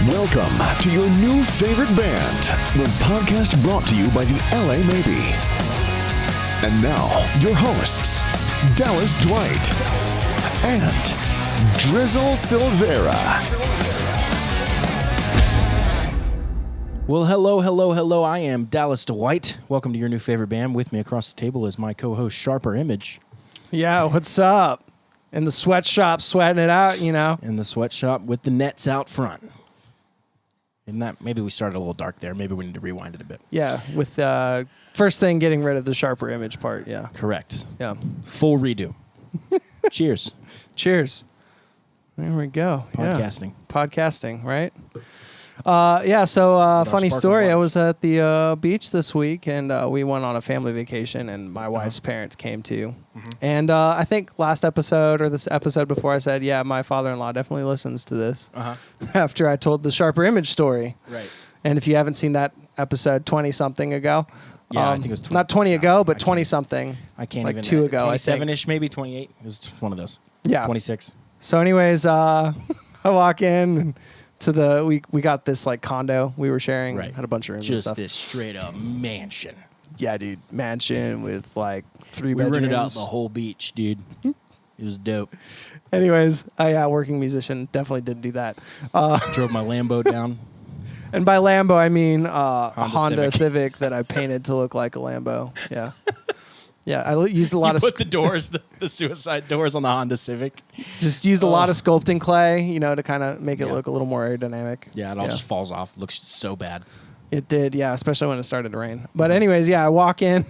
Welcome to your new favorite band, the podcast brought to you by the LA Maybe. And now, your hosts, Dallas Dwight and Drizzle Silvera. Well, hello. I am Dallas Dwight. Welcome to your new favorite band. With me across the table is my co-host, Sharper Image. Yeah, what's up? In the sweatshop, sweating it out, you know. In the sweatshop with the nets out front. Isn't that, maybe we started a little dark there. Maybe we need to rewind it a bit. Yeah, with first thing getting rid of the Sharper Image part, yeah. Correct. Yeah. Full redo. Cheers. Cheers. There we go. Podcasting. Yeah. Podcasting, right? So funny story. I was at the beach this week, and we went on a family vacation, and my wife's parents came too. Mm-hmm. And I think last episode or this episode before I said, yeah, my father-in-law definitely listens to this after I told the Sharper Image story. Right. And if you haven't seen that episode 20-something ago, yeah, I think it was 20. Not 20 ago, but 20-something. I can't like even. 2 ago, I think. 27-ish, maybe 28. It was one of those. Yeah. 26. So anyways, I walk in and we got this like condo we were sharing. Right. Had a bunch of rooms Just and stuff. this straight up mansion. Yeah, dude. Mansion with like 3 We bedrooms. rented out the whole beach, dude. It was dope. Anyways, working musician. Definitely didn't do that. Drove my Lambo down. And by Lambo, I mean a Honda Civic. Civic that I painted to look like a Lambo. Yeah. Yeah, I used a lot You of put the doors, the suicide doors on the Honda Civic. just used a lot of sculpting clay, you know, to kind of make it Yeah. look a little more aerodynamic. Yeah, it all just falls off. Looks so bad. It did, yeah, especially when it started to rain. But anyways, yeah, I walk in.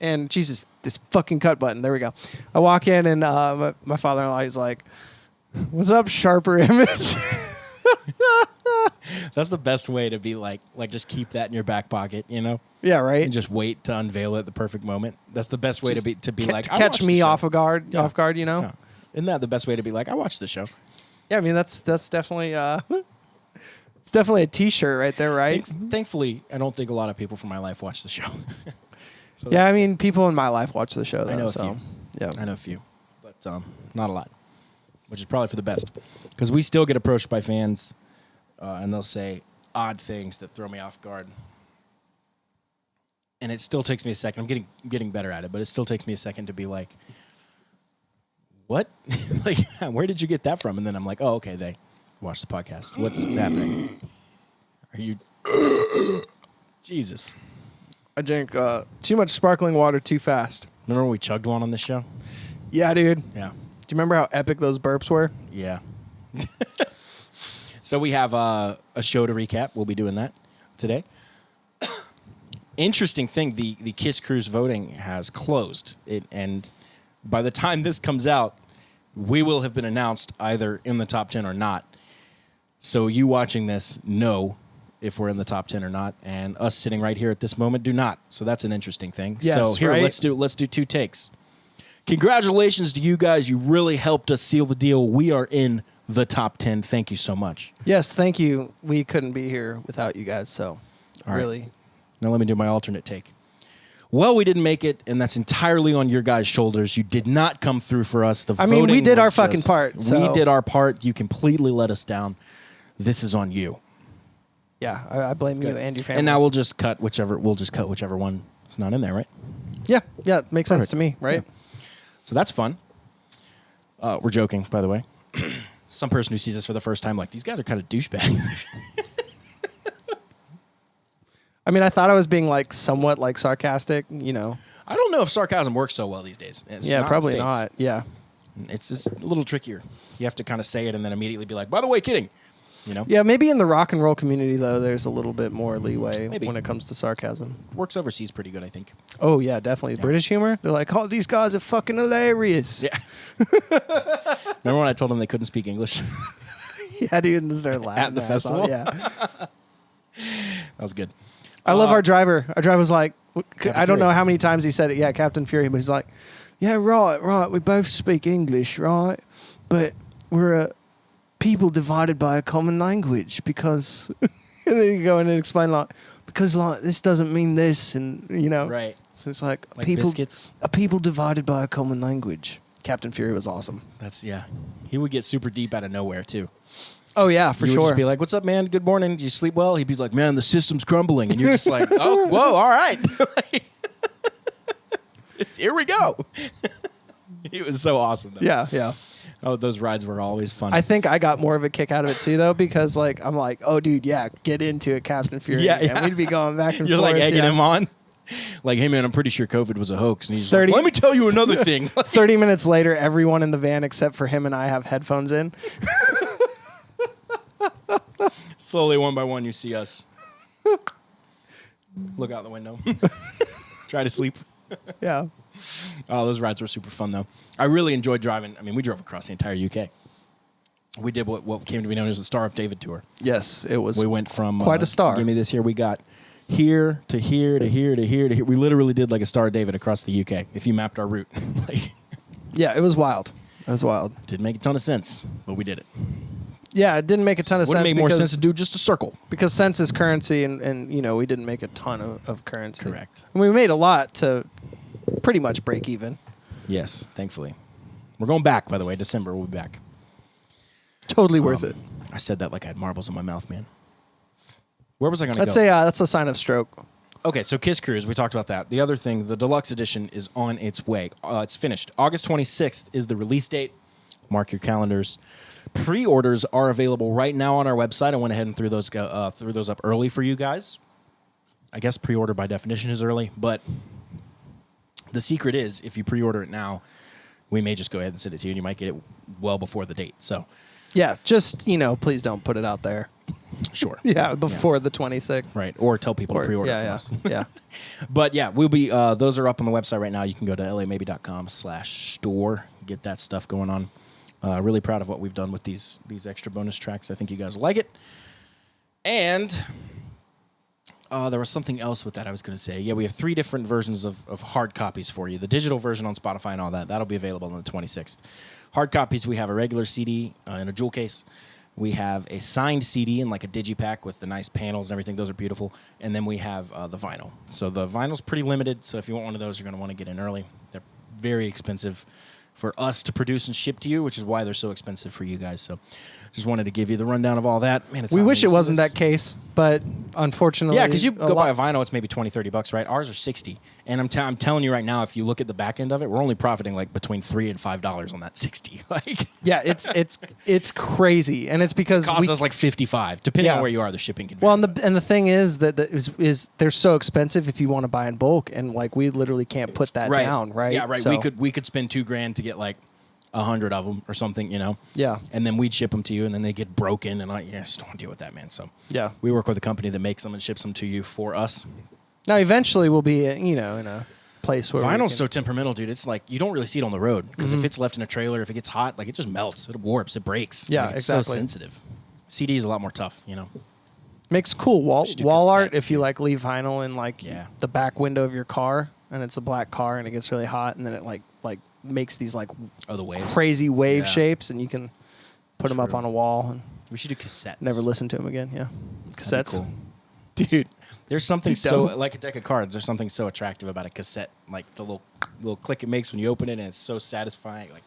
And Jesus, this fucking cut button. There we go. I walk in and my father-in-law, he's like, "What's up, Sharper Image?" That's the best way to be like just keep that in your back pocket, you know? Yeah, right. And just wait to unveil it at the perfect moment. That's the best way to be like, I catch watched me the show. off guard, you know? Yeah. Isn't that the best way to be like, I watched the show? Yeah, I mean that's definitely it's definitely a t-shirt right there, right? Thankfully, I don't think a lot of people from my life watch the show. So Yeah, I mean people in my life watch the show though. I know a so, few. Yeah. I know a few, but not a lot, which is probably for the best. Because we still get approached by fans, and they'll say odd things that throw me off guard. And it still takes me a second. I'm getting better at it, but it still takes me a second to be like, what? Like, where did you get that from? And then I'm like, oh, okay, they watch the podcast. What's happening? Are you... Jesus. I drink too much sparkling water too fast. Remember when we chugged one on this show? Yeah, dude. Yeah. Do you remember how epic those burps were? Yeah. So we have a show to recap. We'll be doing that today. Interesting thing, the Kiss Cruise voting has closed. And by the time this comes out, we will have been announced either in the top 10 or not. So you watching this know if we're in the top 10 or not, and us sitting right here at this moment do not. So that's an interesting thing. Yes, so here, right? let's do 2 takes. Congratulations to you guys. You really helped us seal the deal. We are in the top 10. Thank you so much. Yes, thank you. We couldn't be here without you guys, so All right. really. Now let me do my alternate take. Well, we didn't make it, and that's entirely on your guys' shoulders. You did not come through for us. I mean, we voting did our was fucking just- part, so- We did our part. You completely let us down. This is on you. Yeah, I blame you and your family. And now we'll just cut whichever one is not in there, right? Yeah, it makes sense Perfect. to me, right? Yeah. So that's fun. We're joking, by the way. Some person who sees us for the first time, like, these guys are kind of douchebags. I mean, I thought I was being like somewhat like sarcastic, you know. I don't know if sarcasm works so well these days. It's Yeah, not in probably States. not. Yeah. It's just a little trickier. You have to kind of say it and then immediately be like, by the way, kidding. You know? Yeah, maybe in the rock and roll community though, there's a little bit more leeway Maybe. when it comes to sarcasm. Works overseas pretty good, I think. Oh yeah, definitely. British humor, they're like, "Oh, these guys are fucking hilarious." Yeah. Remember when I told them they couldn't speak English? Yeah, dude, and they're laughing At the their ass festival? off. Yeah. That was good. I love our driver. Our driver was like, I don't know Fury. how many times he said it. Yeah, Captain Fury, but he's like, "Yeah, right. We both speak English, right? But we're people divided by a common language because." And then you go in and explain like, because like this doesn't mean this, and you know, Right. So it's like Like biscuits. a people divided by a common language. Captain Fury was awesome. He would get super deep out of nowhere, too. Oh yeah, for You would sure. just be like, "What's up, man? Good morning. Did you sleep well?" He'd be like, "Man, the system's crumbling," and you're just like, "Oh, whoa, all right." Here we go. He was so awesome, though. yeah. Oh, those rides were always fun. I think I got more of a kick out of it too, though, because like I'm like, oh, dude, yeah, get into it, Captain Fury. Yeah, And yeah. we'd be going back and You're forth. like egging yeah. him on. Like, hey, man, I'm pretty sure COVID was a hoax. And he's just 30 like, let me tell you another thing. 30 minutes later, everyone in the van except for him and I have headphones in. Slowly, one by one, you see us. Look out the window. Try to sleep. Yeah. Oh, those rides were super fun, though. I really enjoyed driving. I mean, we drove across the entire UK. We did what came to be known as the Star of David tour. Yes, it was. We went from quite a star. Give me this here. We got here to here to here to here to here. We literally did like a Star of David across the UK. If you mapped our route, like, Yeah, it was wild. It was wild. didn't make a ton of sense, but we did it. Yeah, it didn't make a ton of Wouldn't sense make more because, sense to do just a circle. because cents is currency, and you know we didn't make a ton of currency. Correct. And we made a lot to pretty much break even. Yes, thankfully. We're going back, by the way. December, we'll be back. Totally worth it. I said that like I had marbles in my mouth, man. Where was I going to go? I'd say that's a sign of stroke. Okay, so Kiss Cruise, we talked about that. The other thing, the deluxe edition is on its way. It's finished. August 26th is the release date. Mark your calendars. Pre-orders are available right now on our website. I went ahead and threw those up early for you guys. I guess pre-order by definition is early, but the secret is if you pre-order it now, we may just go ahead and send it to you, and you might get it well before the date. So, Yeah, just please don't put it out there. sure. Yeah, before the 26th. Right, or tell people to pre-order from yeah, us. yeah. But yeah, we'll be. Those are up on the website right now. You can go to lamaybe.com/store. Get that stuff going on. Really proud of what we've done with these extra bonus tracks. I think you guys will like it. And there was something else with that I was going to say. Yeah, we have 3 different versions of hard copies for you. The digital version on Spotify and all that. That'll be available on the 26th. Hard copies, we have a regular CD in a jewel case. We have a signed CD in like a digipack with the nice panels and everything. Those are beautiful. And then we have the vinyl. So the vinyl's pretty limited. So if you want one of those, you're going to want to get in early. They're very expensive for us to produce and ship to you, which is why they're so expensive for you guys. So just wanted to give you the rundown of all that. Man, it's We hot wish when it you see wasn't this. that case, but unfortunately, Yeah, because you go buy a vinyl, it's maybe $20-$30, right? Ours are $60, and I'm telling you right now, if you look at the back end of it, we're only profiting like between $3 and $5 on that $60. Like, Yeah, it's crazy, and it's because costs us like $55, depending Yeah. on where you are. The shipping can. well, vary. and the thing is that is they're so expensive if you want to buy in bulk, and like we literally can't put that down, right? Yeah, right. So, We could spend $2,000 to get like 100 of them or something, Yeah. And then we'd ship them to you, and then they get broken, and I just don't want to deal with that, man. So Yeah. we work with a company that makes them and ships them to you for us. Now eventually we'll be in a place where we Vinyl's can- so temperamental, dude. It's like you don't really see it on the road because if it's left in a trailer, if it gets hot, like it just melts, it warps, it breaks. Yeah, Like, it's exactly. so sensitive. CD is a lot more tough, makes cool Just do wall art cassettes, if you dude. like leave vinyl in like Yeah. the back window of your car, and it's a black car and it gets really hot, and then it like makes these like Oh, the waves. crazy wave Yeah. shapes, and you can put them up True. on a wall and We should do cassettes. never listen to them again. Yeah, That'd be cassettes, cool. dude. There's something You so dumb. like a deck of cards. There's something so attractive about a cassette, like the little click it makes when you open it, and it's so satisfying. Like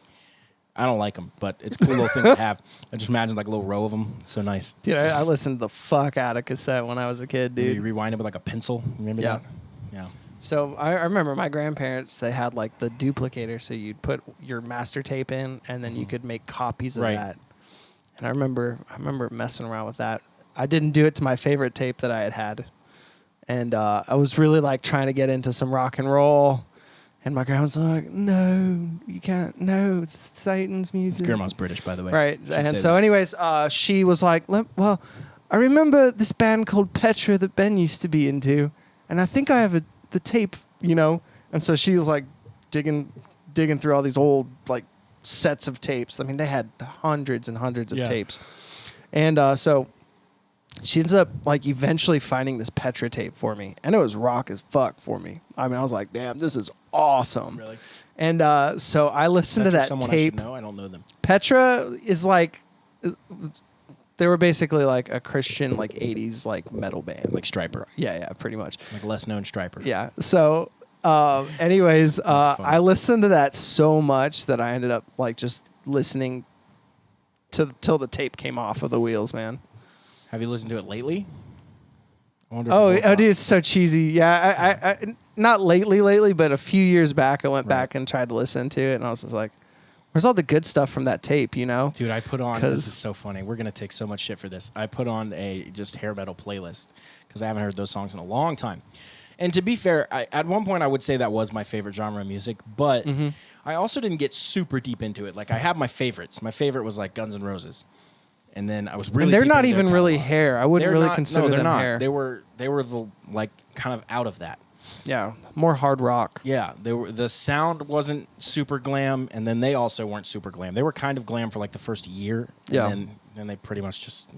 I don't like them, but it's a cool little thing to have. I just imagine like a little row of them. It's so nice. Dude, I listened the fuck out of cassette when I was a kid, Dude. You dude. rewind it with like a pencil. Remember Yeah. that? Yeah. So I remember my grandparents, they had like the duplicator, so you'd put your master tape in, and then you could make copies of Right. that. And I remember messing around with that. I didn't do it to my favorite tape that I had. And I was really like trying to get into some rock and roll. And my grandma's like, no, you can't. No, it's Satan's music. Grandma's British, by the way. Right. Should And say so that. anyways, she was like, well, I remember this band called Petra that Ben used to be into. And I think I have the tape, And so she was like digging through all these old like sets of tapes. I mean, they had hundreds and hundreds of Yeah. tapes. And so she ends up like eventually finding this Petra tape for me. And it was rock as fuck for me. I mean, I was like, damn, this is awesome. Really? And so I listened Petra, to that someone tape. I should know. I don't know them. Petra is like, they were basically like a Christian like 80s like metal band. Like Striper, Yeah, pretty much. like less known Striper. Yeah. So, anyways, funny. I listened to that so much that I ended up like just listening till the tape came off of the wheels, man. Have you listened to it lately? I wonder Oh, dude, it's so cheesy. Yeah, I not lately, but a few years back, I went back and tried to listen to it, and I was just like, "Where's all the good stuff from that tape?" You know, dude. I put on. This is so funny. We're gonna take so much shit for this. I put on a just hair metal playlist because I haven't heard those songs in a long time. And to be fair, at one point I would say that was my favorite genre of music, but I also didn't get super deep into it. Like I have my favorites. My favorite was like Guns N' Roses. And then I was really. And they're deep not into even their really catalog. hair. I wouldn't really consider them not. hair. They were the like kind of out of that. Yeah, more hard rock. Yeah, they were. The sound wasn't super glam, and then they also weren't super glam. They were kind of glam for like the first year, and then they pretty much just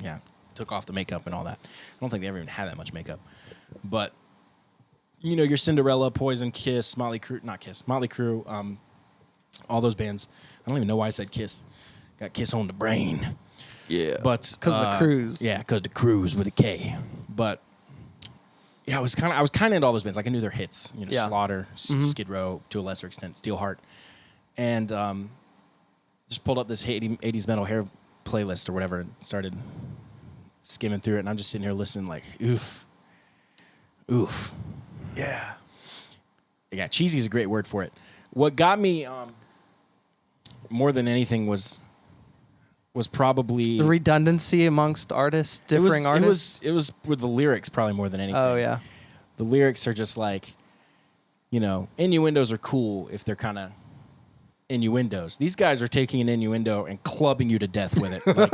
took off the makeup and all that. I don't think they ever even had that much makeup, but you know, your Cinderella, Poison, Kiss, Motley Crue, all those bands. I don't even know why I said Kiss. Got Kiss on the brain. Yeah, but because the Cruise. Yeah, because the Cruise with a K. But yeah, I was kind of into all those bands. Like I knew their hits. You know, Slaughter, Skid Row, to a lesser extent, Steelheart, and just pulled up this 80s metal hair playlist or whatever and started skimming through it. And I'm just sitting here listening, like, oof. Yeah. Yeah, cheesy is a great word for it. What got me more than anything was probably the redundancy amongst artists, differing artists. It was with the lyrics probably more than anything. Oh yeah, the lyrics are just like, you know, innuendos are cool if they're kind of innuendos. These guys are taking an innuendo and clubbing you to death with it, like,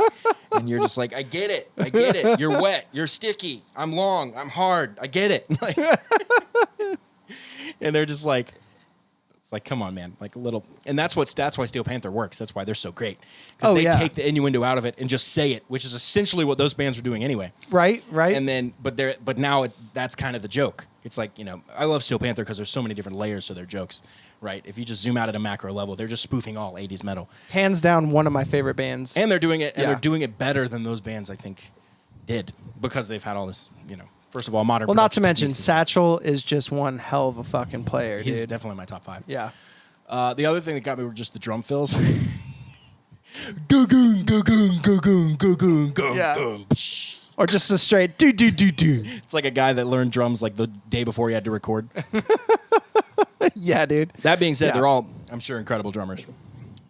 and you're just like, I get it. You're wet, you're sticky, I'm long, I'm hard. I get it. Like, and they're just like. It's like, come on, man. Like a little, and that's why Steel Panther works. That's why they're so great. Because they take the innuendo out of it and just say it, which is essentially what those bands are doing anyway. Right. And then, but now that's kind of the joke. It's like, you know, I love Steel Panther because there's so many different layers to their jokes, right? If you just zoom out at a macro level, they're just spoofing all 80s metal. Hands down, one of my favorite bands. And they're doing it, and they're doing it better than those bands, I think, did, because they've had all this, you know. First of all, modern. Well, not to mention, Satchel is just one hell of a fucking player. He's dude. definitely my top 5. Yeah. The other thing that got me were just the drum fills. Go-goon, go-goon, go-goon, go-goon, go-goon. Or just a straight do. It's like a guy that learned drums like the day before he had to record. Yeah, dude. That being said, they're all, I'm sure, incredible drummers.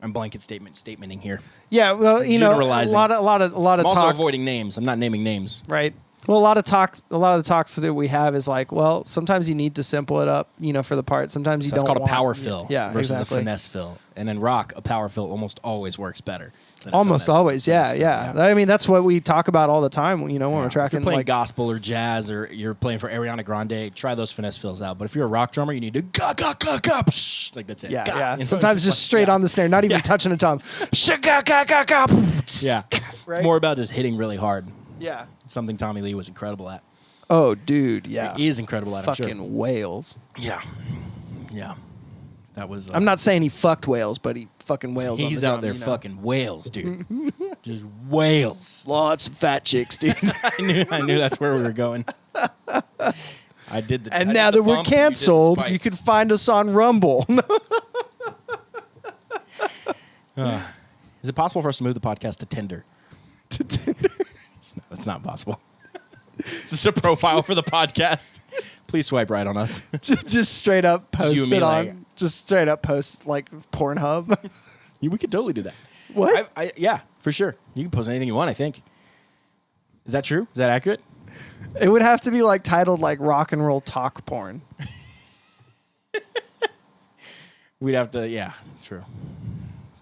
I'm blanket statementing here. Yeah, well, you know, a lot of I'm talk. also avoiding names. I'm not naming names. Right. Well, a lot of the talks that we have is like, well, sometimes you need to simple it up, you know, for the part. Sometimes you So don't. It's called want, a power fill versus exactly. a finesse fill. And in rock, a power fill almost always works better. Almost always, yeah. I mean, that's what we talk about all the time, you know, when we're tracking. If you're playing like gospel or jazz or you're playing for Ariana Grande, try those finesse fills out. But if you're a rock drummer, you need to psh, like that's it. Yeah. You know, Sometimes just straight on the snare, not even touching a tom. Yeah. Right? It's more about just hitting really hard. Yeah. Something Tommy Lee was incredible at. Oh, dude, yeah. He is incredible at it, fucking I'm sure. whales. Yeah. That was. I'm not saying he fucked whales, but he fucking whales. He's on the out there you know? fucking whales, dude. Just whales. Lots of fat chicks, dude. I knew that's where we were going. I did the. And now that we're canceled, you can find us on Rumble. Is it possible for us to move the podcast to Tinder? To Tinder? No, that's not possible. It's just a profile for the podcast. Please swipe right on us. just straight up post it on. like- Just straight up post like Pornhub. We could totally do that. What? Yeah, for sure. You can post anything you want, I think. Is that true? Is that accurate? It would have to be like titled like rock and roll talk porn. We'd have to, yeah, true.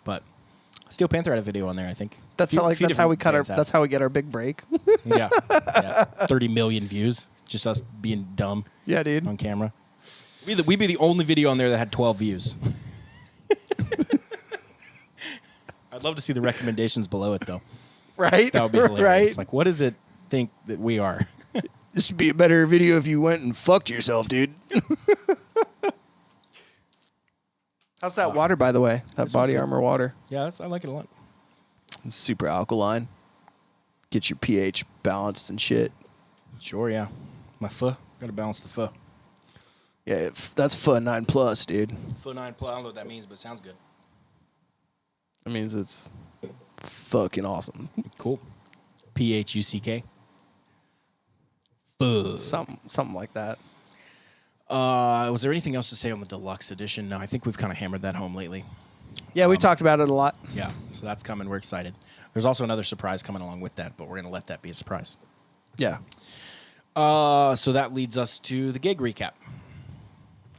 But Steel Panther had a video on there, I think. That's how like that's how we cut our that's how we get our big break. Yeah. 30 million views. Just us being dumb. Yeah, dude. On camera. We'd be the only video on there that had 12 views. I'd love to see the recommendations below it, though. Right? That would be hilarious. Right? Like, what does it think that we are? This would be a better video if you went and fucked yourself, dude. How's that water, by the way? That body armor water. Yeah, I like it a lot. It's super alkaline. Get your pH balanced and shit. Sure, yeah. My pho. Got to balance the pho. Yeah, that's pho 9+, dude. Pho 9+. I don't know what that means, but it sounds good. That means it's fucking awesome. Cool. PHUCK. Something like that. Was there anything else to say on the deluxe edition? No, I think we've kind of hammered that home lately. Yeah, we've talked about it a lot. Yeah, so that's coming. We're excited. There's also another surprise coming along with that, but we're going to let that be a surprise. Yeah. So that leads us to the gig recap.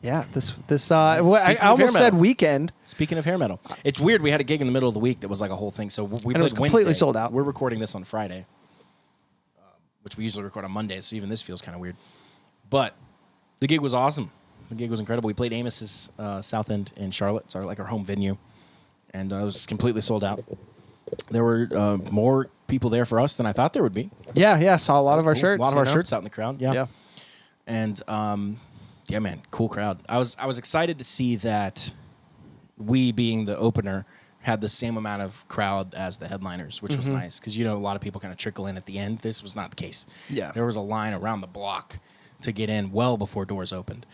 Yeah, I almost said weekend. Speaking of hair metal, it's weird. We had a gig in the middle of the week that was like a whole thing. So we played it was completely Wednesday. sold out. We're recording this on Friday, which we usually record on Monday. So even this feels kind of weird. But the gig was awesome. The gig was incredible. We played Amos's South End in Charlotte. It's our home venue, and it was completely sold out. There were more people there for us than I thought there would be. Yeah. Saw a lot of our shirts. A lot of our shirts out in the crowd. Yeah. And yeah, man, cool crowd. I was excited to see that we, being the opener, had the same amount of crowd as the headliners, which was nice because a lot of people kind of trickle in at the end. This was not the case. Yeah, there was a line around the block to get in well before doors opened.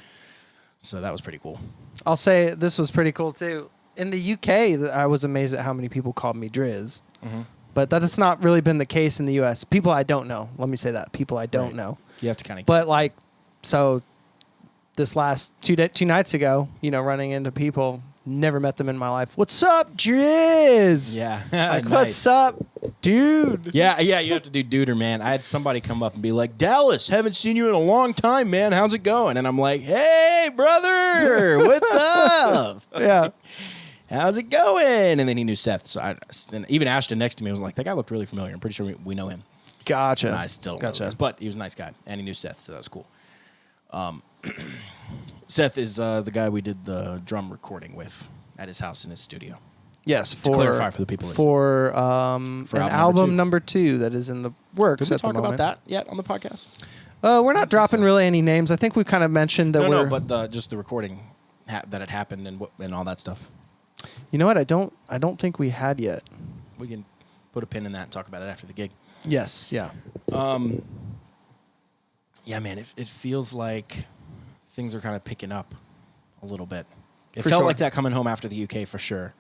So that was pretty cool. I'll say this was pretty cool too. In the UK, I was amazed at how many people called me Driz. But that has not really been the case in the US. People I don't know. Let me say that. People I don't know. You have to kind of. But like, so this last two nights ago, running into people, never met them in my life. What's up, Driz? Yeah. Like, nice. What's up, dude? Yeah. You have to do duder, man. I had somebody come up and be like, Dallas, haven't seen you in a long time, man. How's it going? And I'm like, hey, brother, what's up? Yeah. How's it going? And then he knew Seth. So and even Ashton next to me was like, that guy looked really familiar. I'm pretty sure we know him. Gotcha. And I still know him. But he was a nice guy. And he knew Seth, so that was cool. Seth is the guy we did the drum recording with at his house in his studio. Yes, to clarify for the people listening. For an album number two that is in the works. Did we talk about that yet on the podcast? We're not dropping really any names. I think we kind of mentioned that No, but just the recording that had happened and all that stuff. You know what? I don't think we had yet. We can put a pin in that and talk about it after the gig. Yes. Yeah. Yeah, man. It feels like things are kind of picking up a little bit. It For felt sure. like that coming home after the UK for sure,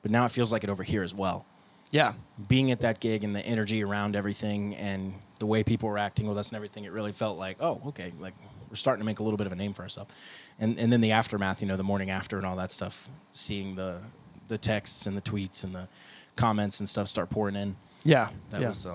but now it feels like it over here as well. Yeah. Being at that gig and the energy around everything and the way people were acting with us and everything, it really felt like, oh, okay, like we're starting to make a little bit of a name for ourselves. And then the aftermath, the morning after and all that stuff, seeing the texts and the tweets and the comments and stuff start pouring in. Yeah. That was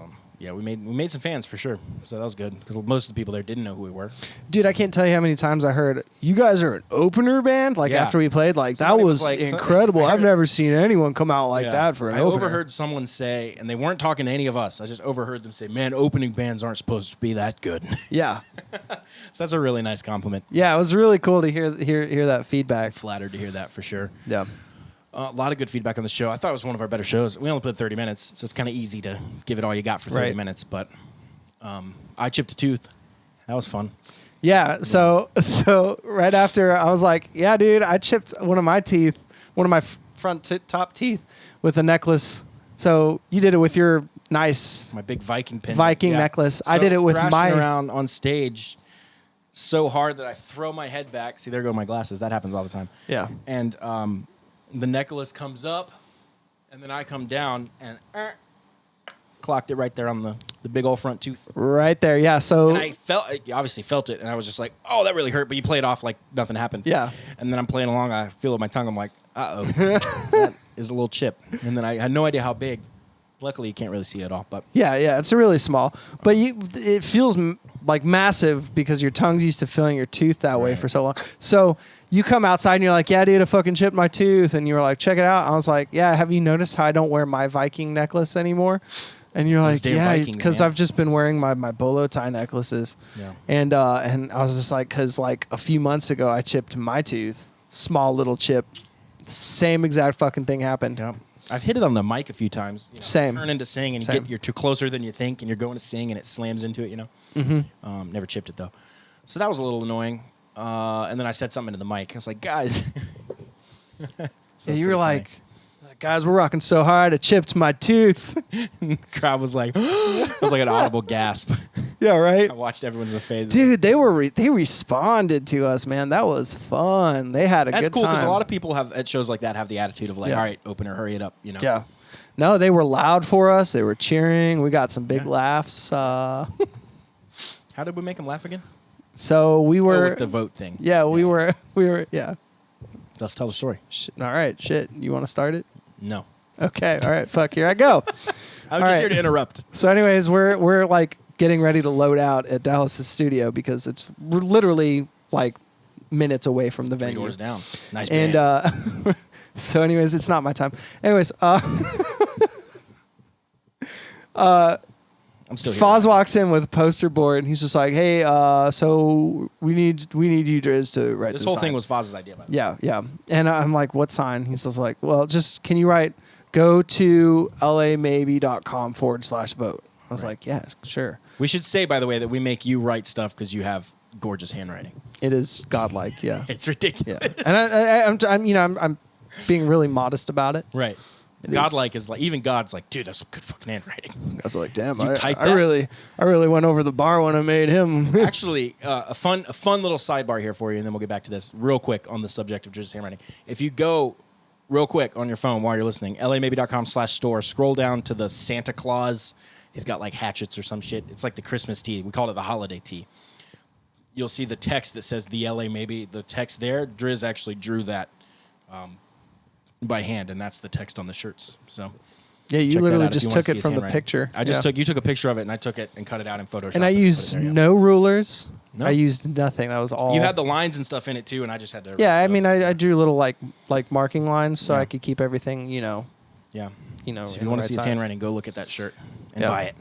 we made some fans for sure. So that was good because most of the people there didn't know who we were. Dude, I can't tell you how many times I heard, you guys are an opener band? Like after we played, like somebody that was like, incredible. I've never seen anyone come out like that for an opener. I overheard someone say, and they weren't talking to any of us. I just overheard them say, man, opening bands aren't supposed to be that good. Yeah. So that's a really nice compliment. Yeah, it was really cool to hear that feedback. I'm flattered to hear that for sure. Yeah. A lot of good feedback on the show. I thought it was one of our better shows. We only played 30 minutes, so it's kind of easy to give it all you got for 30 minutes. But I chipped a tooth. That was fun. Yeah, so right after, I was like, yeah, dude, I chipped one of my top teeth with a necklace. So you did it with your nice... My big Viking pin. Necklace. So I did it with my... around on stage so hard that I throw my head back. See, there go my glasses. That happens all the time. Yeah. And the necklace comes up, and then I come down and clocked it right there on the big old front tooth. Right there, yeah. So and I obviously felt it, and I was just like, oh, that really hurt, but you play it off like nothing happened. Yeah. And then I'm playing along, I feel it with my tongue, I'm like, uh-oh, that is a little chip. And then I had no idea how big. Luckily, you can't really see it at all. But yeah, it's really small. But it feels like massive because your tongue's used to filling your tooth that way for so long. So you come outside and you're like, yeah, dude, I fucking chipped my tooth. And you were like, check it out. I was like, yeah, have you noticed how I don't wear my Viking necklace anymore? And you're like, yeah, because I've just been wearing my bolo tie necklaces. Yeah. And I was just like, because like a few months ago, I chipped my tooth. Small little chip. Same exact fucking thing happened. Yeah. I've hit it on the mic a few times. Same. Turn into sing and you're too closer than you think, and you're going to sing and it slams into it. Mm-hmm. Never chipped it though, so that was a little annoying. And then I said something to the mic. I was like, guys. So you were like, guys, we're rocking so hard, I chipped my tooth. The crowd was like, it was like an audible gasp. Yeah, right. I watched everyone's face. Dude, they responded to us, man. That was fun. They had a good time. That's cool because a lot of people at shows like that have the attitude of like, all right, opener, hurry it up, Yeah. No, they were loud for us. They were cheering. We got some big laughs. How did we make them laugh again? So we were with the vote thing. Yeah, we were. Yeah. Let's tell the story. All right, shit. You want to start it? No. Okay. All right. Fuck. Here I go. I'm just here to interrupt. So, anyways, we're like getting ready to load out at Dallas's studio because we're literally like minutes away from the venue. 3 doors down. Nice. And so, anyways, it's not my time. Anyways, I'm still here. Foz walks in with a poster board, and he's just like, "Hey, so we need you, Driz, to write This the whole sign." thing was Foz's idea, by the way. Yeah. And I'm like, "What sign?" He's just like, "Well, just can you write go to lamaybe.com/vote?" I was like, "Yeah, sure." We should say, by the way, that we make you write stuff because you have gorgeous handwriting. It is godlike, yeah. It's ridiculous. Yeah. And I'm being really modest about it. Right. Godlike is like, even God's like, dude, that's some good fucking handwriting. I was like, damn, You type I that? really went over the bar when I made him. Actually, a fun little sidebar here for you, and then we'll get back to this real quick on the subject of just handwriting. If you go real quick on your phone while you're listening, lamaybe.com/store, scroll down to the Santa Claus. He's got like hatchets or some shit. It's like the Christmas tea. We call it the holiday tea. You'll see the text that says the LA Maybe. The text there, Driz actually drew that by hand, and that's the text on the shirts. So Yeah, you check that literally out if just you wanna took see it his from the handwriting. picture. You took a picture of it, and I took it and cut it out in Photoshop. And I put it used there, yeah. no rulers. No. I used nothing. That was all. You had the lines and stuff in it too, and I just had to. Yeah, erase I mean, those. I drew little like marking lines so Yeah. I could keep everything, Yeah. So if So if you want to see his handwriting, go look at that shirt and Yeah. buy it.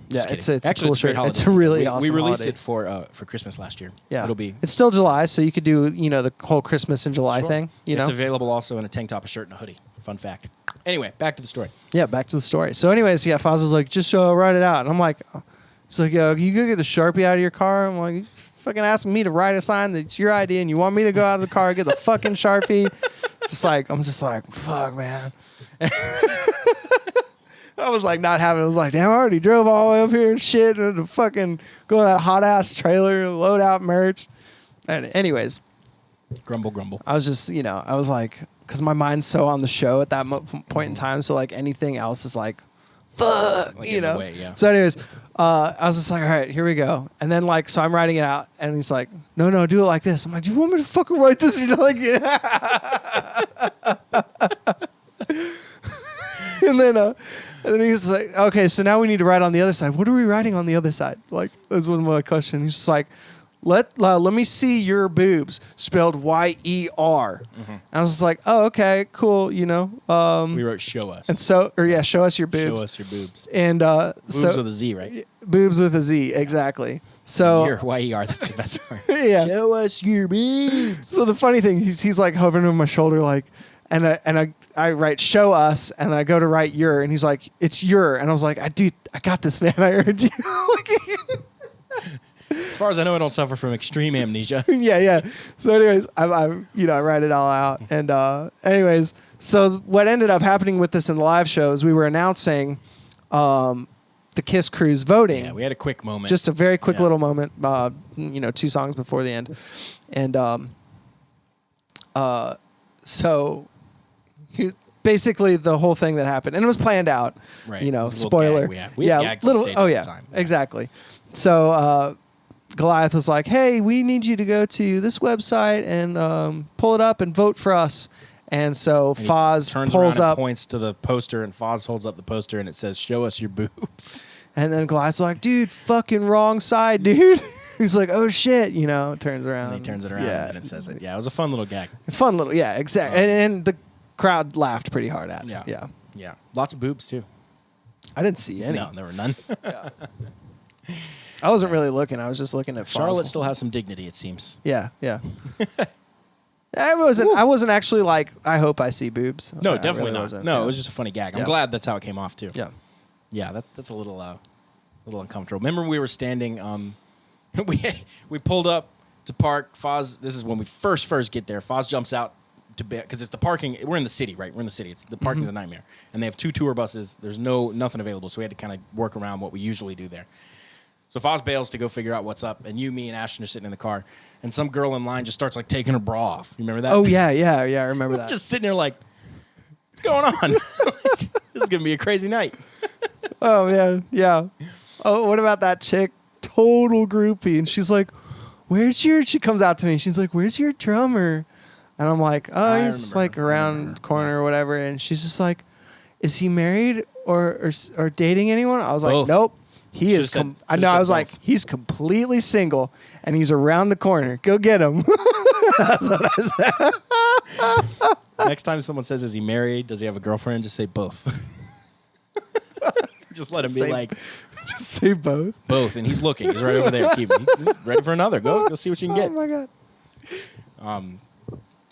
Yeah, Just it's kidding. a Actually, cool it's a great shirt. holiday. It's a really we, awesome We released holiday. it for Christmas last year. Yeah, It'll be. It's still July, so you could do the whole Christmas in July Sure. thing. It's available also in a tank top, a shirt, and a hoodie. Fun fact. Anyway, back to the story. Yeah, back to the story. So, anyways, yeah, Foz was like, just write it out, and I'm like, he's like, yo, you go get the Sharpie out of your car. I'm like, you fucking asking me to write a sign that's your idea, and you want me to go out of the car and get the fucking Sharpie? I'm just like, fuck, man. I was like not having it. I was like, damn, I already drove all the way up here and shit to fucking go in that hot ass trailer, load out merch. And anyways, Grumble, grumble. I was just, I was like, because my mind's so on the show at that point in time. So like anything else is like, fuck, Like in the way, yeah. So anyways, I was just like, all right, here we go. And then like, so I'm writing it out and he's like, no, do it like this. I'm like, do you want me to fucking write this? Like, and then he was like, okay, so now we need to write on the other side. What are we writing on the other side? Like, this was my question. He's just like, let me see your boobs, spelled YER. And I was just like, oh, okay, cool, We wrote show us. And so, show us your boobs. Show us your boobs. And Boobs with a Z, right? boobs with a Z, exactly. So YER, that's the best part. yeah. Show us your boobs. So the funny thing, he's like hovering over my shoulder, like, and I write show us, and then I go to write your, and he's like, it's your, and I was like, I got this, man. I heard you. As far as I know, I don't suffer from extreme amnesia. yeah. So anyways, I write it all out, and anyways, so what ended up happening with this in the live show is we were announcing the Kiss Crew's voting. Yeah, we had a quick moment. Just a very quick Yeah. little moment, 2 songs before the end. And so basically the whole thing that happened, and it was planned out, Right. It was a little spoiler. gag we had. We had gags on little, stage oh all the yeah, time. exactly. So Goliath was like, hey, we need you to go to this website and pull it up and vote for us. And so And he Foz turns pulls around up, and points to the poster, and Foz holds up the poster, and it says, show us your boobs. and then Goliath's like, dude, fucking wrong side, dude. He's like, oh shit, turns around. And he turns it around, Yeah. and then it says it. Yeah, it was a fun little gag. Fun little, yeah, exactly. And the crowd laughed pretty hard at it. Yeah. Yeah. Lots of boobs, too. I didn't see any. No, there were none. I wasn't really looking. I was just looking at Charlotte Foz. still has some dignity, it seems. Yeah. I wasn't actually like, I hope I see boobs. No, I definitely really not. wasn't. No, Yeah. it was just a funny gag. I'm Yeah. glad that's how it came off, too. Yeah. Yeah, that's a little uncomfortable. Remember we were standing, we pulled up to park. Foz, this is when we first get there. Foz jumps out to bed because it's the parking. We're in the city, right? We're in the city. The parking's a nightmare, and they have 2 tour buses. There's nothing available, so we had to kind of work around what we usually do there. So Foz bails to go figure out what's up, and me, and Ashton are sitting in the car, and some girl in line just starts like taking her bra off. You remember that? Oh yeah. I remember that. Just sitting there like, what's going on? This is gonna be a crazy night. Oh man, yeah. Oh, what about that chick? Total groupie, and she's like, "Where's your?" She comes out to me. She's like, "Where's your drummer?" And I'm like, "Oh, he's like around the corner or whatever." And she's just like, "Is he married or dating anyone?" I was like, Both. "Nope." He is. I know. I was like, he's completely single, and he's around the corner. Go get him. That's what I said. Next time someone says, "Is he married? Does he have a girlfriend?" Just say both. Just let him be like, just say both. Both, and he's looking. He's right over there. He's ready for another. Go see what you can get. Oh my god.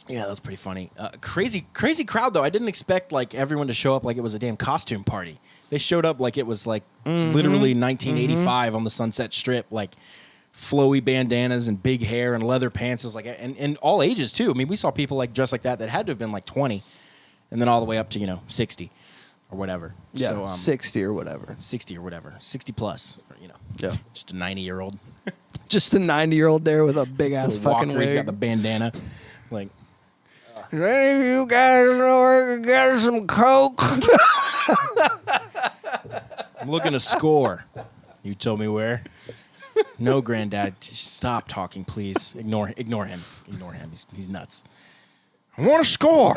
Yeah, that's pretty funny. Crazy crowd though. I didn't expect like everyone to show up like it was a damn costume party. They showed up like it was like literally 1985 on the Sunset Strip, like flowy bandanas and big hair and leather pants. It was like, and all ages too. I mean, we saw people like dressed like that had to have been like 20, and then all the way up to 60 or whatever. Yeah, so, 60 or whatever. 60 or whatever. 60 plus. Or, yeah, just a 90-year-old. Just a 90-year-old there with a big ass fucking wig. He's got the bandana, like. Does any of you guys know where we can get some coke? I'm looking to score. You told me where. No, Granddad. Stop talking, please. Ignore him. Ignore him. He's nuts. I want to score.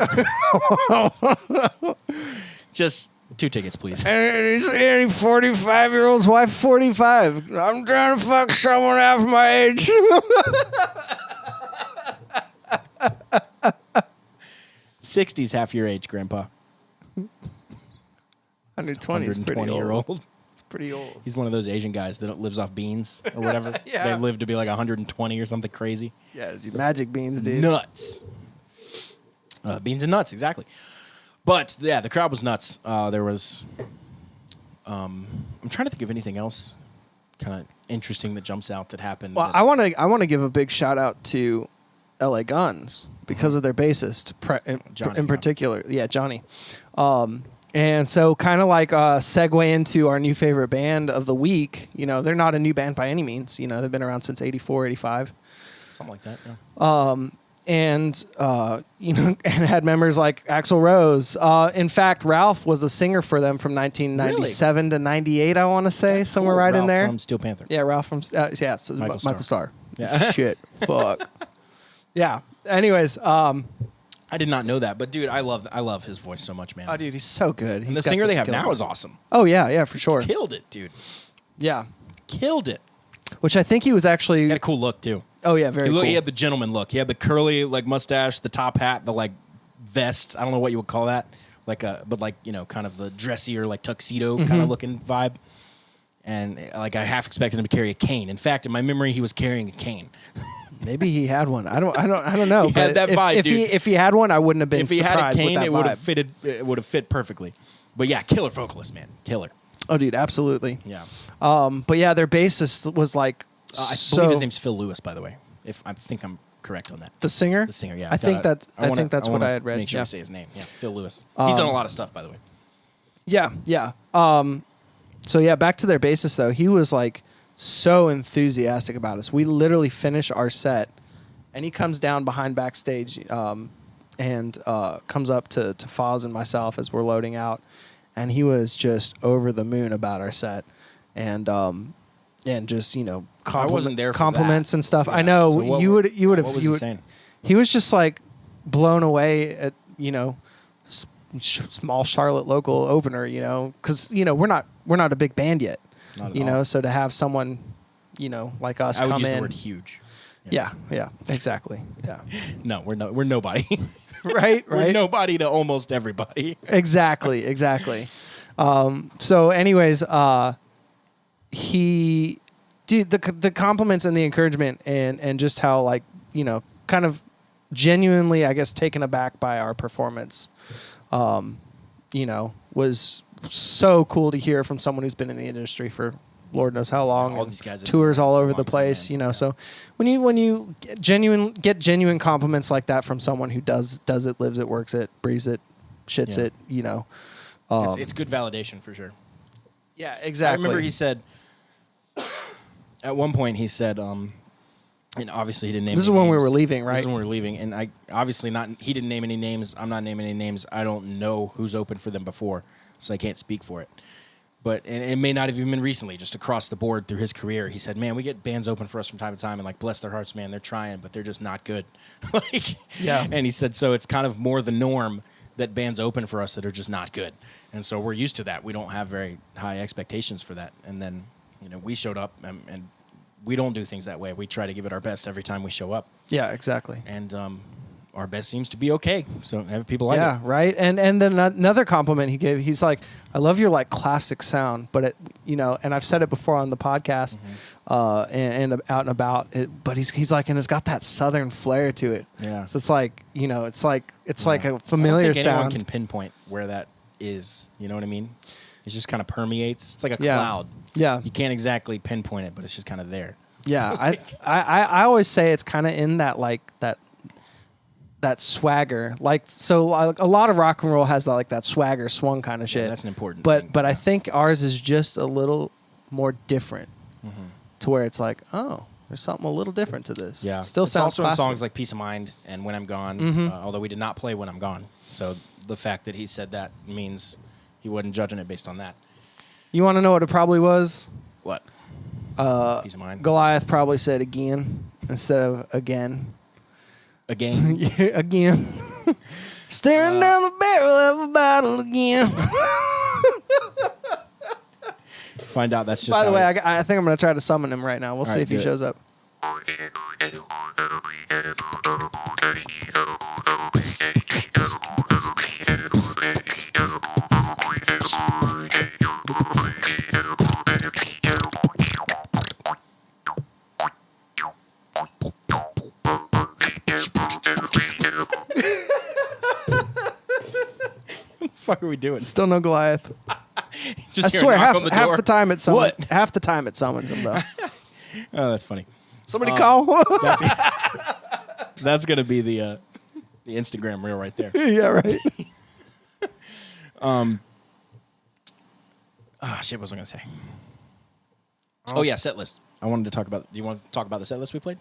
Just 2 tickets, please. Any 45-year-olds? Why 45? I'm trying to fuck someone half my age. 60's half your age, Grandpa. 120 is pretty old. It's pretty old. He's one of those Asian guys that lives off beans or whatever. Yeah. They live to be like 120 or something crazy. Yeah, dude, magic beans, dude. Nuts. Beans and nuts, exactly. But yeah, the crowd was nuts. There was. I'm trying to think of anything else kind of interesting that jumps out that happened. Well, I want to give a big shout out to LA Guns because of their bassist Johnny, in particular. Yeah, Johnny. And so kind of like segue into our new favorite band of the week. They're not a new band by any means. They've been around since 84, 85. Something like that, yeah. And had members like Axl Rose. In fact, Ralph was the singer for them from 1997 to 98, I want to say. That's somewhere cool. right Ralph in there. from Steel Panther. Yeah, Ralph from so Michael Starr. Yeah. Shit. Fuck. Yeah. Anyways, I did not know that, but dude, I love his voice so much, man. oh, dude, he's so good. And the singer they have now is awesome. Oh yeah, for sure. Killed it, dude. Yeah. Killed it. Which I think he was actually. He had a cool look too. Oh yeah, very cool. He had the gentleman look. He had the curly like mustache, the top hat, the like vest. I don't know what you would call that. Kind of the dressier like tuxedo kind of looking vibe. And like I half expected him to carry a cane. In fact, in my memory, he was carrying a cane. Maybe he had one. I don't know. He had that vibe, dude. If he had one, I wouldn't have been. If he had a cane, it would have fitted. It would have fit perfectly. But yeah, killer vocalist, man, killer. Oh, dude, absolutely. Yeah. But yeah, their bassist was like. I believe his name's Phil Lewis, by the way. If I think I'm correct on that. The singer. The singer, yeah. I think that's what I had read. Make sure yeah. I say his name. Yeah, Phil Lewis. He's done a lot of stuff, by the way. Yeah. So yeah, back to their bassist though. He was like so enthusiastic about us. We literally finish our set, and he comes down behind backstage, and comes up to Foz and myself as we're loading out, and he was just over the moon about our set, and just I wasn't there for compliments that. and stuff. Yeah. I know So you would have. What was he saying? He was just like blown away at small Charlotte local opener, because we're not a big band yet, Not at all. so to have someone, like us I would come use in. the word huge. Yeah, exactly. Yeah, No, we're nobody. right. We're nobody to almost everybody. Exactly. So, anyways, the compliments and the encouragement and just how like kind of genuinely, I guess, taken aback by our performance, was so cool to hear from someone who's been in the industry for Lord knows how long. All these guys have tours been all around over for a the long place, time, man. Yeah. So when you get genuine compliments like that from someone who does it, lives it, works it, breathes it, shits Yeah. it, It's good validation for sure. yeah, exactly. I remember he said at one point he said, and obviously he didn't name. This is any when we names. were leaving, right? This is when we were leaving, and I obviously not. He didn't name any names. I'm not naming any names. I don't know who's opened for them before, so I can't speak for it. But and it may not have even been recently, just across the board through his career. He said, "Man, we get bands open for us from time to time, and like bless their hearts, man, they're trying, but they're just not good." Like, Yeah. And he said, so it's kind of more the norm that bands open for us that are just not good, and so we're used to that. We don't have very high expectations for that. And then we showed up, and we don't do things that way. We try to give it our best every time we show up, Yeah, exactly. and our best seems to be okay. So have people like Yeah, it. right. And then another compliment he gave, he's like, I love your like classic sound, but it, and I've said it before on the podcast, and out and about it, but he's like, and it's got that southern flair to it. Yeah. So it's like, it's like a I don't familiar think anyone sound. can pinpoint where that is. You know what I mean? It just kind of permeates. It's like a Yeah. cloud. Yeah. You can't exactly pinpoint it, but it's just kind of there. Yeah. I always say it's kind of in that like that swagger, like so like, a lot of rock and roll has that like that swagger swung kind of shit. That's an important But thing. but I think ours is just a little more different, to where it's like, oh, there's something a little different to this. Yeah. Still it's sounds also classic. in songs like Peace of Mind and When I'm Gone, although we did not play When I'm Gone. So the fact that he said that means he wasn't judging it based on that. You want to know what it probably was? What? Peace of Mind. Goliath probably said again instead of again. Again. Yeah, again. Staring down the barrel of a bottle again. Find out that's just By the how way, he- I think I'm going to try to summon him right now. We'll see right, if he do it. shows up. What the fuck are we doing? Still no Goliath. Just I hear a swear, knock on half door. the time it summons. What? Half the time it summons him though. Oh, that's funny. Somebody call. That's gonna be the Instagram reel right there. Yeah, right. Shit, what was I gonna say? Oh yeah, set list. I wanted to talk about. Do you want to talk about the set list we played?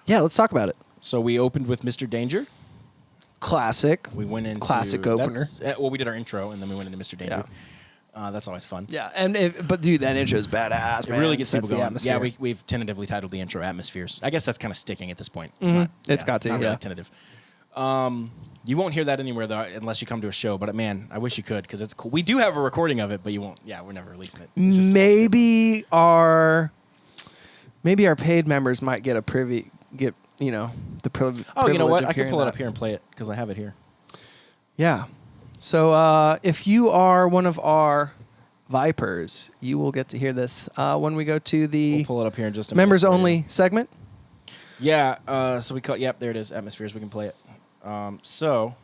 Yeah, let's talk about it. So we opened with Mr. Danger. Classic. We went into Classic opener. Well, we did our intro and then we went into Mr. Danger. That's always fun. Yeah, but dude, that intro is badass. It really gets people the going. atmosphere. Yeah, we've tentatively titled the intro "Atmospheres." I guess that's kind of sticking at this point. It's not. It's got to, not really yeah. tentative. You won't hear that anywhere though, unless you come to a show. But man, I wish you could because it's cool. We do have a recording of it, but you won't. Yeah, we're never releasing it. It's just maybe our paid members might get the privilege. Oh, you know what? of I can hearing pull it that. up here and play it because I have it here. Yeah. So if you are one of our Vipers, you will get to hear this when we go to the We'll pull it up here in just a minute. members only segment. Yeah. So we call. Yep, there it is. Atmospheres. We can play it. So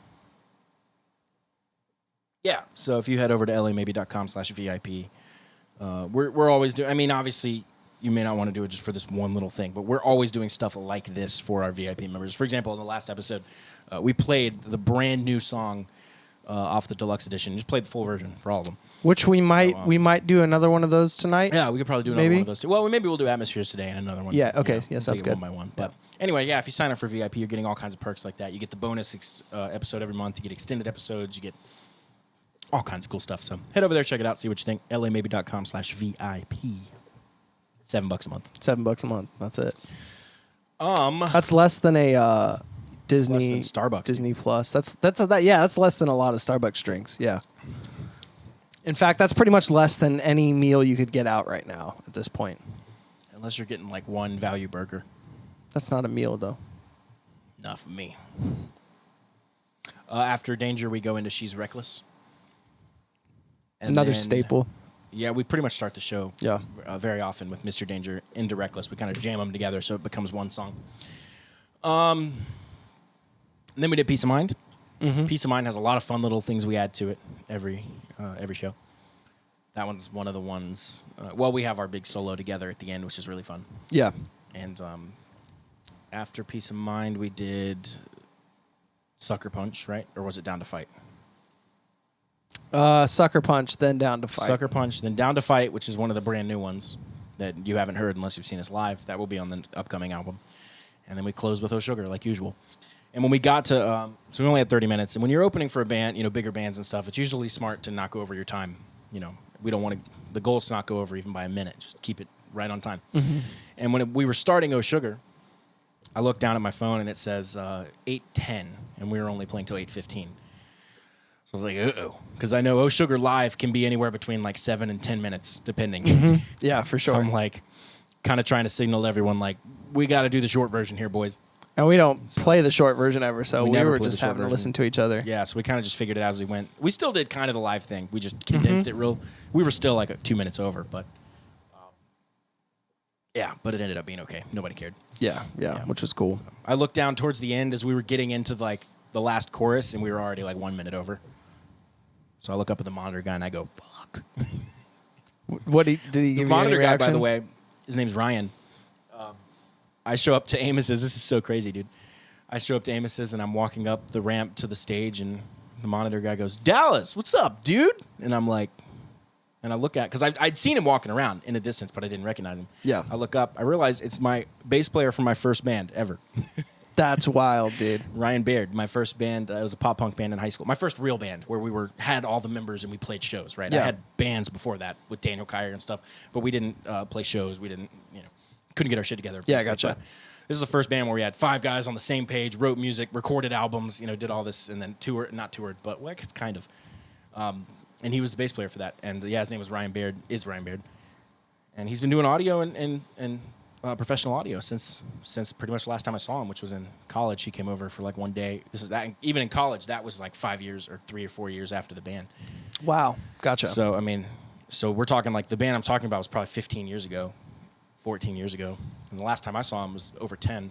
if you head over to lamaybe.com/VIP, we're always doing. I mean, obviously, you may not want to do it just for this one little thing, but we're always doing stuff like this for our VIP members. For example, in the last episode, we played the brand new song off the deluxe edition. Just played the full version for all of them. Which we might do another one of those tonight. Yeah, we could probably do another Maybe? one of those too. Well, maybe we'll do Atmospheres today and another one. Yeah, okay. You know, Yeah, we'll sounds take it good. one by one. But anyway, yeah, if you sign up for VIP, you're getting all kinds of perks like that. You get the bonus episode every month. You get extended episodes. You get all kinds of cool stuff. So head over there, check it out, see what you think. lamaybe.com/VIP. $7 a month. $7 a month. That's it. That's That's less than a Disney less than Starbucks. Disney Plus. That's less than a lot of Starbucks drinks. Yeah. In fact, that's pretty much less than any meal you could get out right now at this point. unless you're getting like one value burger. That's not a meal though. Not for me. After Danger, we go into She's Reckless. And Another then- staple. Yeah, we pretty much start the show Yeah. very often with Mr. Danger into Reckless. We kind of jam them together so it becomes one song. And then we did Peace of Mind. Mm-hmm. Peace of Mind has a lot of fun little things we add to it every show. That one's one of the ones. We have our big solo together at the end, which is really fun. Yeah. And after Peace of Mind, we did Sucker Punch, right? Or was it Down to Fight? Sucker Punch, then Down to Fight. Sucker Punch, then Down to Fight, which is one of the brand new ones that you haven't heard unless you've seen us live. That will be on the upcoming album. And then we close with Oh Sugar, like usual. And when we got to, so we only had 30 minutes. And when you're opening for a band, bigger bands and stuff, it's usually smart to not go over your time. We don't want to, the goal is to not go over even by a minute. Just keep it right on time. Mm-hmm. And when we were starting Oh Sugar, I looked down at my phone and it says 8:10, and we were only playing till 8:15. I was like, uh-oh. Because I know Oh Sugar Live can be anywhere between like 7 and 10 minutes, depending. Mm-hmm. Yeah, for sure. So I'm like, kind of trying to signal to everyone, like, we got to do the short version here, boys. And we don't play the short version ever, so we never were play just the short having to version. listen to each other. Yeah, so we kind of just figured it out as we went. We still did kind of the live thing. We just condensed it real. We were still like 2 minutes over, but yeah, but it ended up being okay. Nobody cared. Yeah, which was cool. So I looked down towards the end as we were getting into like the last chorus, and we were already like 1 minute over. So I look up at the monitor guy and I go, "Fuck." What did he give you any monitor guy, reaction? by the way, his name's Ryan. I show up to Amos's. This is so crazy, dude. I show up to Amos's and I'm walking up the ramp to the stage, and the monitor guy goes, "Dallas, what's up, dude?" And I'm like, and I look at, because I'd seen him walking around in the distance, but I didn't recognize him. Yeah. I look up. I realize it's my bass player from my first band ever. That's wild, dude. Ryan Baird, my first band. It was a pop punk band in high school. My first real band where we had all the members and we played shows, right? Yeah. I had bands before that with Daniel Kyer and stuff, but we didn't play shows. We didn't, couldn't get our shit together. Yeah, gotcha. But this is the first band where we had 5 guys on the same page, wrote music, recorded albums, did all this, and then not toured, but well, I guess kind of. And he was the bass player for that. And yeah, his name was Ryan Baird, and he's been doing audio and professional audio since pretty much the last time I saw him, which was in college. He came over for like one day. Even in college, that was like 5 years or 3 or 4 years after the band. Wow, gotcha. So so we're talking like the band I'm talking about was probably 15 years ago, 14 years ago, and the last time I saw him was over 10.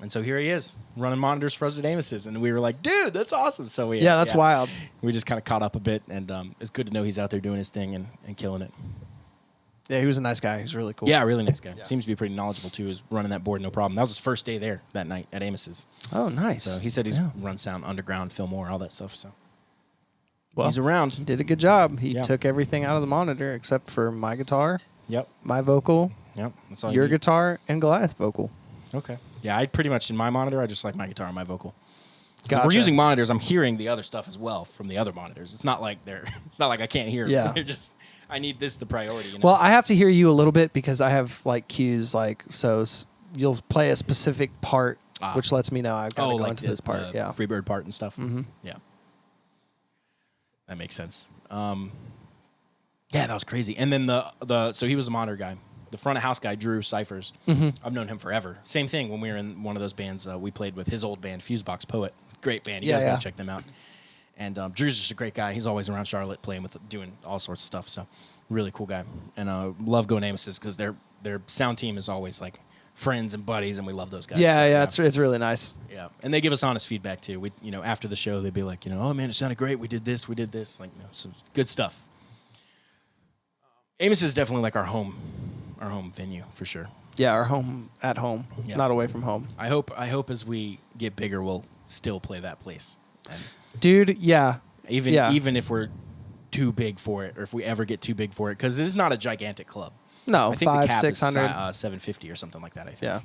And so here he is running monitors for us at Amos's, and we were like, "Dude, that's awesome!" So that's wild. We just kind of caught up a bit, and it's good to know he's out there doing his thing and killing it. Yeah, he was a nice guy. He was really cool. Yeah, really nice guy. Yeah. Seems to be pretty knowledgeable, too. Is running that board, no problem. That was his first day there that night at Amos's. Oh, nice. So he said he's run sound underground, Fillmore, all that stuff. So well, he's around. He did a good job. He took everything out of the monitor except for my guitar, Yep. my vocal, That's all your you need. guitar, and Goliath vocal. Okay. Yeah, I pretty much, in my monitor, I just like my guitar and my vocal. 'Cause Gotcha. If we're using monitors, I'm hearing the other stuff as well from the other monitors. It's not like it's not like I can't hear. Yeah. They're just, I need this the priority. Well, I have to hear you a little bit because I have like cues, you'll play a specific part, which lets me know I've got to go into this part. Yeah. Freebird part and stuff. Mm-hmm. Yeah. That makes sense. Yeah, that was crazy. And then so he was a monitor guy. The front of house guy, Drew Cyphers. Mm-hmm. I've known him forever. Same thing when we were in one of those bands. We played with his old band, Fusebox Poet. Great band. You guys got to check them out. And Drew's just a great guy. He's always around Charlotte doing all sorts of stuff. So really cool guy. And love going to Amos's because their sound team is always like friends and buddies, and we love those guys. Yeah, so, it's really nice. Yeah, and they give us honest feedback too. We, after the show, they'd be like, oh man, it sounded great. We did this, like, some good stuff. Amos is definitely like our home venue for sure. Yeah, our home at home, not away from home. I hope as we get bigger, we'll still play that place. And dude, yeah. Even if we're too big for it, or if we ever get too big for it, because this is not a gigantic club. No, I think the cap 600. is 750 or something like that. I think. Yeah.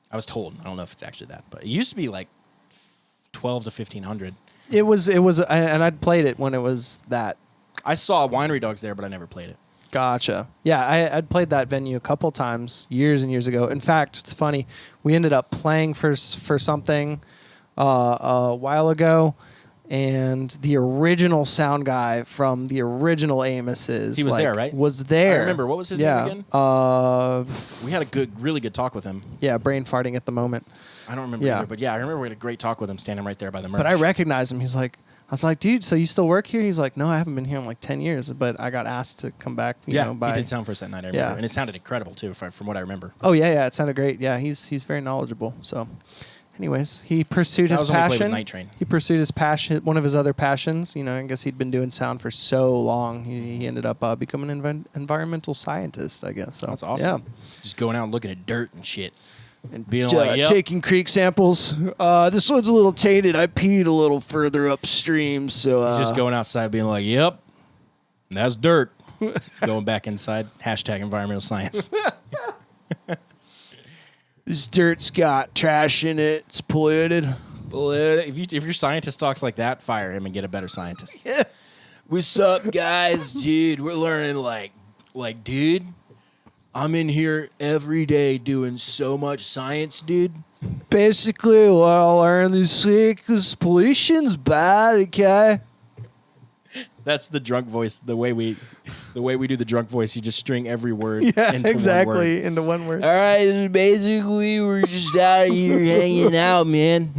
I was told. I don't know if it's actually that, but it used to be like 12 to 1500. It was, and I'd played it when it was that. I saw Winery Dogs there, but I never played it. Gotcha. Yeah, I'd played that venue a couple times years and years ago. In fact, it's funny. We ended up playing for something a while ago, and the original sound guy from the original Amos's, he was there, right? Was there. I remember. What was his name again? We had a really good talk with him. Yeah, brain farting at the moment. I don't remember either, but yeah, I remember we had a great talk with him standing right there by the merch. But I recognized him. I was like, dude, so you still work here? He's like, no, I haven't been here in like 10 years, but I got asked to come back. You know, he did sound for us that night, I remember. And it sounded incredible, too, from what I remember. Oh, yeah, it sounded great. Yeah, he's very knowledgeable. So, anyways, he pursued his passion. Night Train. He pursued his passion, one of his other passions. I guess he'd been doing sound for so long. He ended up becoming an environmental scientist, I guess. So that's awesome. Yeah. Just going out and looking at dirt and shit. And being like, yep. Taking creek samples. This one's a little tainted. I peed a little further upstream, so he's just going outside being like, yep, that's dirt. Going back inside. Hashtag environmental science. This dirt's got trash in it. It's polluted. If your scientist talks like that, fire him and get a better scientist. Yeah. What's up, guys? Dude, we're learning like, dude, I'm in here every day doing so much science, dude. Basically, what I learned this week is pollution's bad, okay? That's the drunk voice. The way we do the drunk voice, you just string every word into exactly, one word. into one word. All right, basically, we're just out here hanging out, man.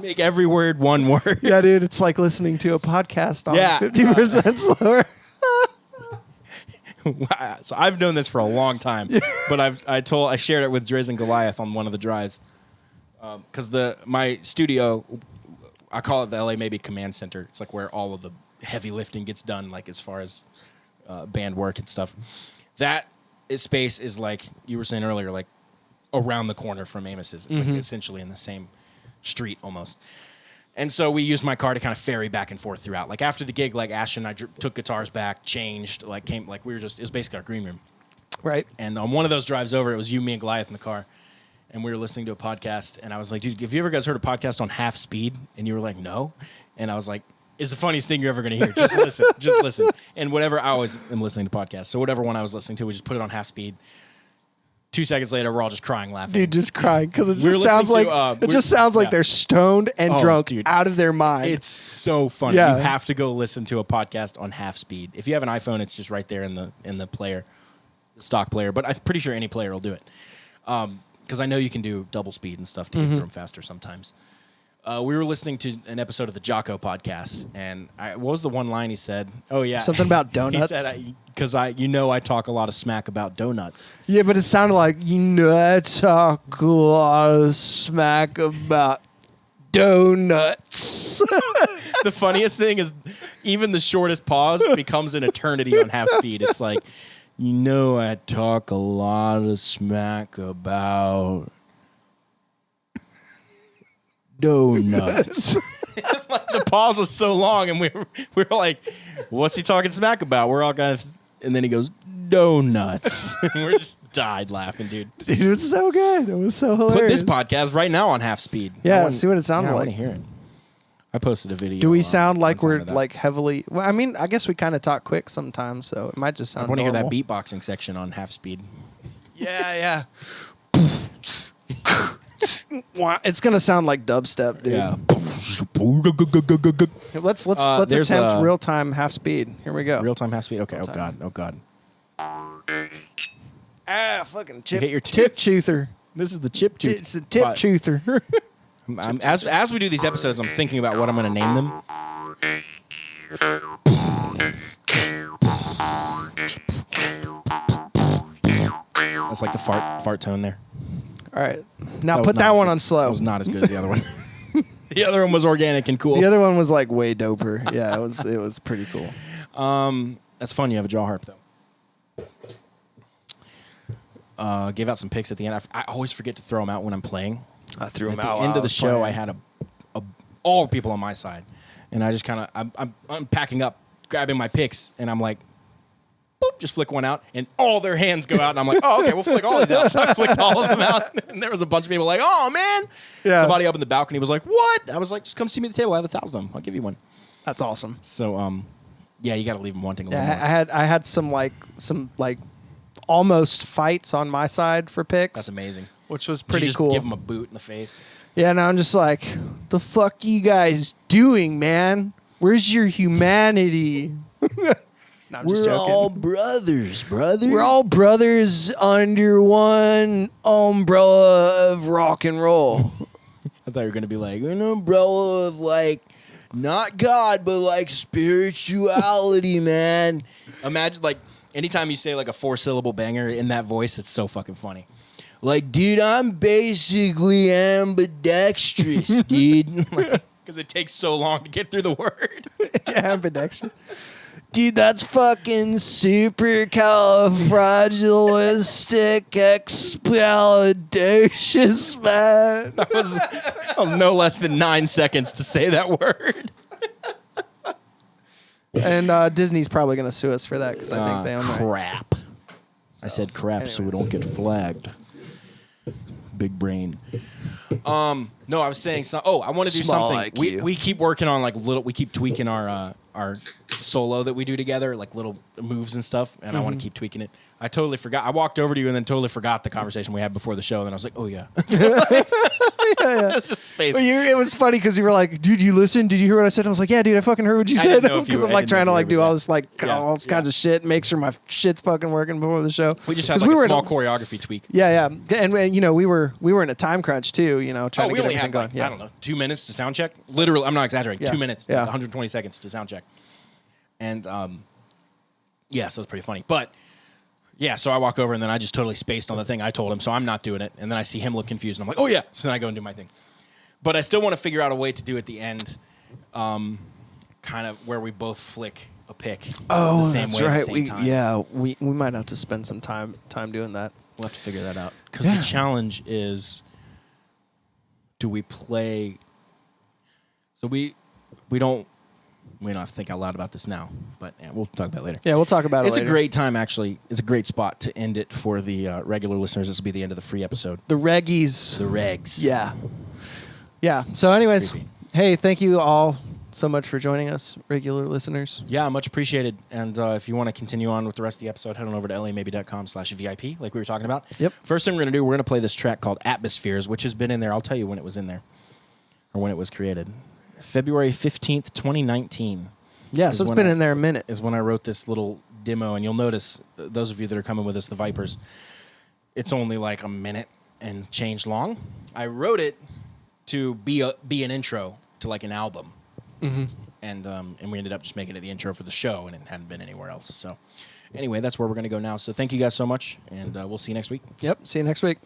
Make every word one word. Yeah, dude, it's like listening to a podcast on 50% slower. So I've known this for a long time, but I shared it with Driz and Goliath on one of the drives, because my studio, I call it the LA Maybe Command Center. It's like where all of the heavy lifting gets done, like as far as band work and stuff. That space is like you were saying earlier, like around the corner from Amos's. It's like essentially in the same street almost. And so we used my car to kind of ferry back and forth throughout. Like after the gig, like Ashton and I took guitars back, changed, like it was basically our green room. Right. And on one of those drives over, it was you, me, and Goliath in the car. And we were listening to a podcast, and I was like, dude, have you ever guys heard a podcast on half speed? And you were like, no. And I was like, it's the funniest thing you're ever going to hear. Just listen. Just listen. And whatever, I always am listening to podcasts. So whatever one I was listening to, we just put it on half speed. 2 seconds later, we're all just crying, laughing. Dude, just crying because it just sounds like they're stoned and drunk, dude, out of their mind. It's so funny. Yeah. You have to go listen to a podcast on half speed. If you have an iPhone, it's just right there in the player, the stock player. But I'm pretty sure any player will do it, because I know you can do double speed and stuff to get through them faster sometimes. We were listening to an episode of the Jocko podcast, and what was the one line he said? Oh yeah, something about donuts. He said, because I talk a lot of smack about donuts. Yeah, but it sounded like, I talk a lot of smack about donuts. The funniest thing is, even the shortest pause becomes an eternity on half speed. It's like, I talk a lot of smack about donuts. Like the pause was so long, and we were like, what's he talking smack about? We're all kind of, and then he goes, donuts. And we just died laughing, dude. It was so good. It was so hilarious. Put this podcast right now on half speed. Yeah, see what it sounds like. I want to hear it. I posted a video. Do we sound like we're like heavily? Well, I mean, I guess we kind of talk quick sometimes, so it might just sound. I want to hear that beatboxing section on half speed. Yeah. It's gonna sound like dubstep, dude. Yeah. Let's attempt real time half speed. Here we go. Real time half speed. Okay. Oh god. Fucking chip. You hit your tip chooser. This is the chip tooth. It's a tip chooser. As we do these episodes, I'm thinking about what I'm going to name them. That's like the fart tone there. All right. Now put that one on slow. That was not as good as the other one. The other one was organic and cool. The other one was like way doper. Yeah, it was pretty cool. That's fun. You have a jaw harp though. Gave out some picks at the end. I always forget to throw them out when I'm playing. I threw them out. At the end of the show, I had all the people on my side, and I just kind of I'm packing up, grabbing my picks, and I'm like, boop, just flick one out, and all their hands go out, and I'm like, oh, okay, we'll flick all these out. So I flicked all of them out, and there was a bunch of people like, oh man, somebody up in the balcony was like, what? I was like, just come see me at the table. I have 1,000 of them. I'll give you one. That's awesome. So yeah, you got to leave them wanting a little more. I had some almost fights on my side for picks. That's amazing. Which was pretty just cool. Give them a boot in the face. Yeah, and I'm just like, the fuck you guys doing, man? Where's your humanity? No, We're all brothers, brother. We're all brothers under one umbrella of rock and roll. I thought you were going to be like, an umbrella of like, not God, but like spirituality, man. Imagine like, anytime you say like a 4-syllable banger in that voice, it's so fucking funny. Like, dude, I'm basically ambidextrous, dude. Because it takes so long to get through the word. Yeah, ambidextrous. Dude, that's fucking supercalifragilisticexpialidocious, man. That was no less than 9 seconds to say that word. And Disney's probably going to sue us for that because I think they own that. Crap. I said crap so we don't get flagged. big brain. No, I was saying I want to do Small something. IQ. We keep working on we keep tweaking our solo that we do together, like little moves and stuff, and I want to keep tweaking it. I totally forgot. I walked over to you and then totally forgot the conversation we had before the show, and then I was like, oh yeah. That's just space. Well, it was funny because you were like, dude, you listen? Did you hear what I said? I was like, yeah, dude, I fucking heard what you said. Because I'm like trying to like do all this like all kinds of shit, make sure my shit's fucking working before the show. We just had like a small choreography tweak. Yeah, and we were in a time crunch too, trying to get everything going. I don't know, 2 minutes to sound check. Literally, I'm not exaggerating. 2 minutes, yeah. 120 seconds to sound check. And so it's pretty funny. But yeah, so I walk over and then I just totally spaced on the thing I told him, so I'm not doing it. And then I see him look confused and I'm like, oh yeah. So then I go and do my thing. But I still want to figure out a way to do at the end, kind of where we both flick a pick the same way at the same time. We might have to spend some time doing that. We'll have to figure that out. Because the challenge is, do we play... So we don't have to think out loud about this now, but we'll talk about it later. Yeah, we'll talk about it later. It's a great time, actually. It's a great spot to end it for the regular listeners. This will be the end of the free episode. The reggies. The regs. Yeah. Yeah. So anyways, Creepy. Hey, thank you all so much for joining us, regular listeners. Yeah, much appreciated. And if you want to continue on with the rest of the episode, head on over to lamaybe.com/VIP, like we were talking about. Yep. First thing we're going to do, we're going to play this track called Atmospheres, which has been in there. I'll tell you when it was in there, or when it was created. February 15th, 2019. Yeah, so it's been in there a minute. Is when I wrote this little demo, and you'll notice, those of you that are coming with us, the Vipers, it's only like a minute and change long. I wrote it to be an intro to like an album. Mm-hmm. And we ended up just making it the intro for the show, and it hadn't been anywhere else. So anyway, that's where we're going to go now. So thank you guys so much, and we'll see you next week. Yep, see you next week.